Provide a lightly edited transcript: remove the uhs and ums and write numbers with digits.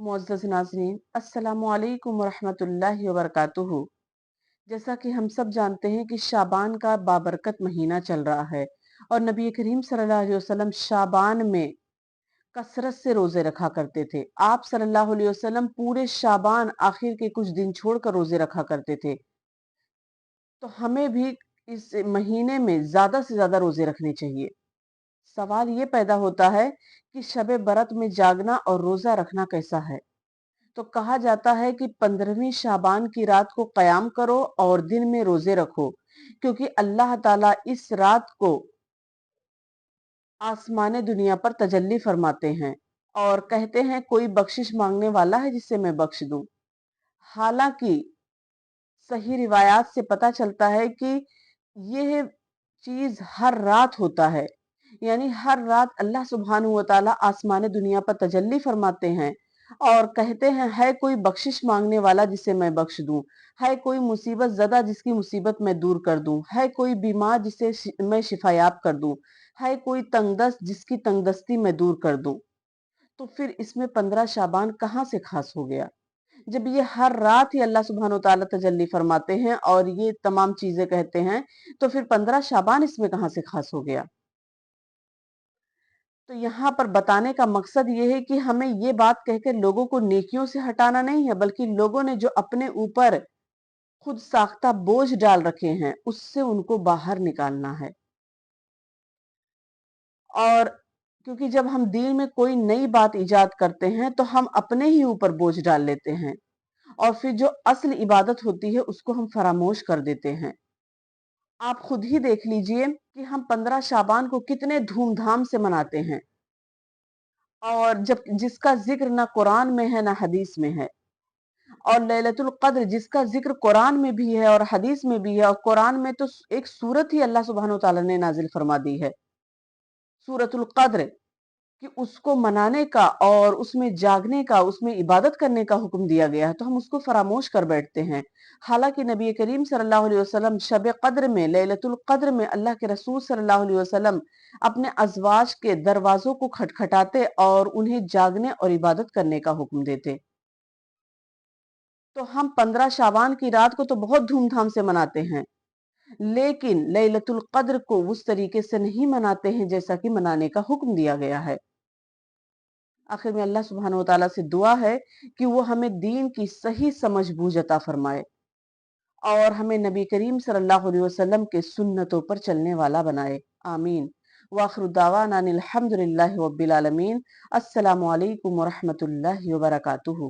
मुअज़्ज़ज़ नाज़रीन, अस्सलामु अलैकुम वरहमतुल्लाहि वबरकातुहू। जैसा कि हम सब जानते हैं कि शाबान का बाबरकत महीना चल रहा है और नबी करीम सल्लल्लाहु अलैहि वसल्लम शाबान में कसरत से रोजे रखा करते थे। आप सल्लल्लाहु अलैहि वसल्लम पूरे शाबान आखिर के कुछ दिन छोड़कर रोजे रखा करते थे। तो हमें भी इस महीने में ज्यादा से ज्यादा रोजे रखने चाहिए। सवाल ये पैदा होता है कि शबे बरत में जागना और रोजा रखना कैसा है। तो कहा जाता है कि 15वीं शाबान की रात को कयाम करो और दिन में रोजे रखो, क्योंकि अल्लाह ताला इस रात को आसमाने दुनिया पर तजल्ली फरमाते हैं और कहते हैं कोई बख्शिश मांगने वाला है जिसे मैं बख्श दूं। हालांकि सही रिवायात से पता चलता है कि यह चीज हर रात होता है, यानी हर रात अल्लाह सुब्हानहू व तआला आसमाने दुनिया पर तजल्ली फरमाते हैं और कहते हैं है कोई बख्शिश मांगने वाला जिसे मैं बख्श दूं, है कोई मुसीबत ज़दा जिसकी मुसीबत मैं दूर कर दूं, है कोई बीमार जिसे मैं शिफायाब कर दूं, है कोई तंगदस्त जिसकी तंगदस्ती मैं दूर कर दूं। तो फिर इसमें 15 शाबान कहाँ से खास हो गया, जब ये हर रात ही अल्लाह सुब्हानहू व तआला तजल्ली फरमाते हैं और ये तमाम चीजें कहते हैं, तो फिर 15 शाबान इसमें कहाँ से खास हो गया। तो यहाँ पर बताने का मकसद ये है कि हमें ये बात कहकर लोगों को नेकियों से हटाना नहीं है, बल्कि लोगों ने जो अपने ऊपर खुद साख्ता बोझ डाल रखे हैं उससे उनको बाहर निकालना है। और क्योंकि जब हम दीन में कोई नई बात इजाद करते हैं तो हम अपने ही ऊपर बोझ डाल लेते हैं और फिर जो असल इबादत होती है उसको हम फरामोश कर देते हैं। आप खुद ही देख लीजिए कि हम 15 शाबान को कितने धूमधाम से मनाते हैं और जब जिसका जिक्र ना कुरान में है ना हदीस में है। और लैलतुल कद्र जिसका जिक्र कुरान में भी है और हदीस में भी है, और कुरान में तो एक सूरत ही अल्लाह सुब्हानहू व तआला ने नाजिल फरमा दी है, सूरतुल कद्र, कि उसको मनाने का और उसमें जागने का, उसमें इबादत करने का हुक्म दिया गया है, तो हम उसको फरामोश कर बैठते हैं। हालांकि नबी करीम सल्लल्लाहु अलैहि वसल्लम शब कद्र में, लैलतुल कद्र में अल्लाह के रसूल सल्लल्लाहु अलैहि वसल्लम अपने अजवाज के दरवाजों को खटखटाते और उन्हें जागने और इबादत करने का हुक्म देते। तो हम 15 शाबान की रात को तो बहुत धूमधाम से मनाते हैं, लेकिन लैलतुल कद्र को उस तरीके से नहीं मनाते हैं जैसा कि मनाने का हुक्म दिया गया है। आखिर में अल्लाह सुब्हानहू व तआला से दुआ है कि वो हमें दीन की सही समझ बूझ अता फरमाए और हमें नबी करीम सल्लल्लाहु अलैहि वसल्लम के सुन्नतों पर चलने वाला बनाए। आमीन। वाखिरु दावाना अनिल हम्दुलिल्लाहि रब्बिल आलमीन। अस्सलामु अलैकुम व रहमतुल्लाहि व बरकातुहू।